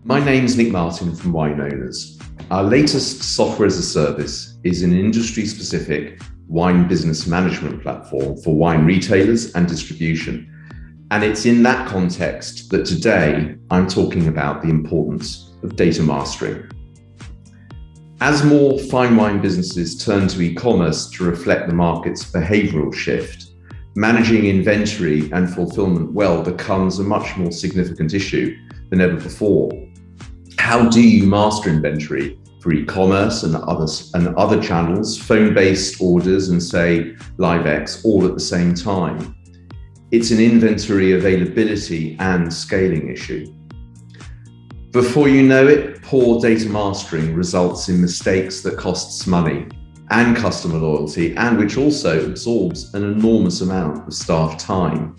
My name's Nick Martin from Wine Owners. Our latest software as a service is an industry-specific wine business management platform for wine retailers and distribution. And it's in that context that today I'm talking about the importance of data mastering. As more fine wine businesses turn to e-commerce to reflect the market's behavioural shift, managing inventory and fulfilment well becomes a much more significant issue than ever before. How do you master inventory for e-commerce and other channels, phone-based orders and say Liv-ex all at the same time? It's an inventory availability and scaling issue. Before you know it, poor data mastering results in mistakes that costs money and customer loyalty, and which also absorbs an enormous amount of staff time.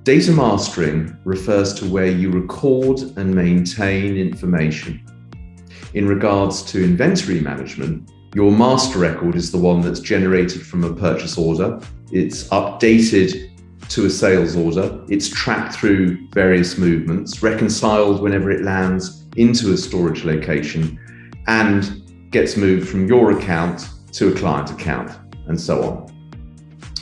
Data mastering refers to where you record and maintain information. In regards to inventory management, your master record is the one that's generated from a purchase order. It's updated to a sales order. It's tracked through various movements, reconciled whenever it lands into a storage location, and gets moved from your account to a client account, and so on.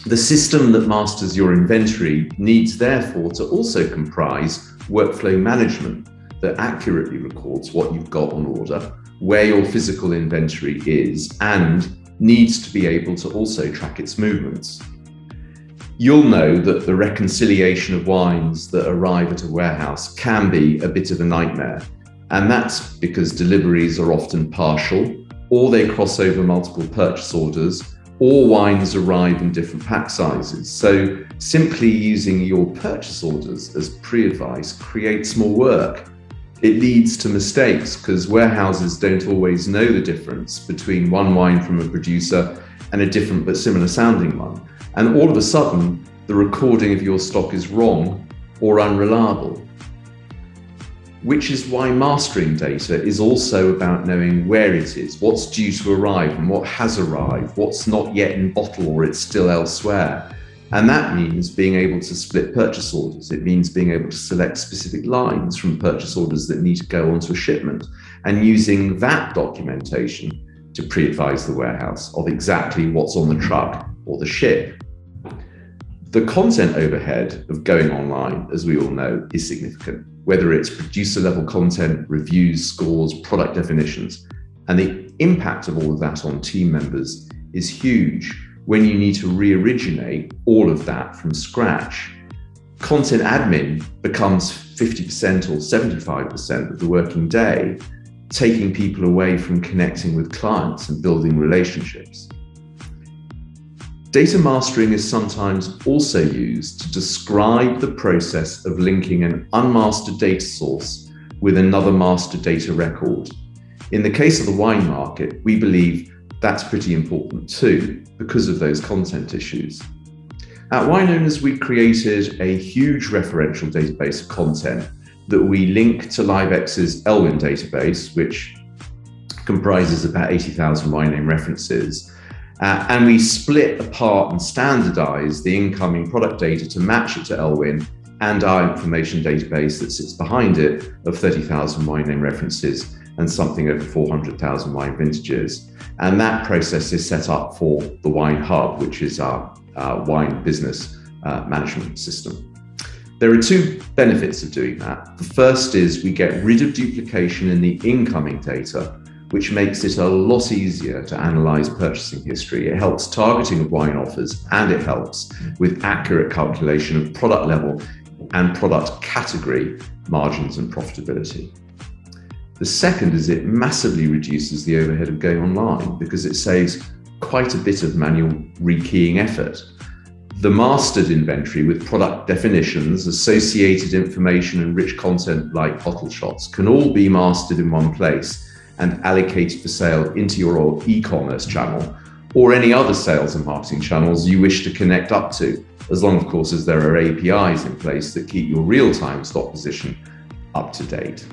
The system that masters your inventory needs therefore to also comprise workflow management that accurately records what you've got on order, where your physical inventory is, and needs to be able to also track its movements. You'll know that the reconciliation of wines that arrive at a warehouse can be a bit of a nightmare, and that's because deliveries are often partial, or they cross over multiple purchase orders, or wines arrive in different pack sizes. So simply using your purchase orders as pre-advice creates more work. It leads to mistakes because warehouses don't always know the difference between one wine from a producer and a different but similar sounding one. And all of a sudden, the recording of your stock is wrong or unreliable. Which is why mastering data is also about knowing where it is, what's due to arrive and what has arrived, what's not yet in bottle or it's still elsewhere. And that means being able to split purchase orders. It means being able to select specific lines from purchase orders that need to go onto a shipment, and using that documentation to pre-advise the warehouse of exactly what's on the truck or the ship. The content overhead of going online, as we all know, is significant, whether it's producer level content, reviews, scores, product definitions, and the impact of all of that on team members is huge when you need to re-originate all of that from scratch. Content admin becomes 50% or 75% of the working day, taking people away from connecting with clients and building relationships. Data mastering is sometimes also used to describe the process of linking an unmastered data source with another master data record. In the case of the wine market, we believe that's pretty important too, because of those content issues. At Wine Owners, we created a huge referential database of content that we link to Liv-ex's Elwin database, which comprises about 80,000 wine name references. And we split apart and standardize the incoming product data to match it to Elwin and our information database that sits behind it of 30,000 wine name references and something over 400,000 wine vintages. And that process is set up for the Wine Hub, which is our wine business management system. There are two benefits of doing that. The first is we get rid of duplication in the incoming data, which makes it a lot easier to analyze purchasing history. It helps targeting of wine offers, and it helps with accurate calculation of product level and product category margins and profitability. The second is it massively reduces the overhead of going online because it saves quite a bit of manual rekeying effort. The mastered inventory with product definitions, associated information and rich content like bottle shots can all be mastered in one place and allocated for sale into your e-commerce channel or any other sales and marketing channels you wish to connect up to, as long, of course, as there are APIs in place that keep your real-time stock position up to date.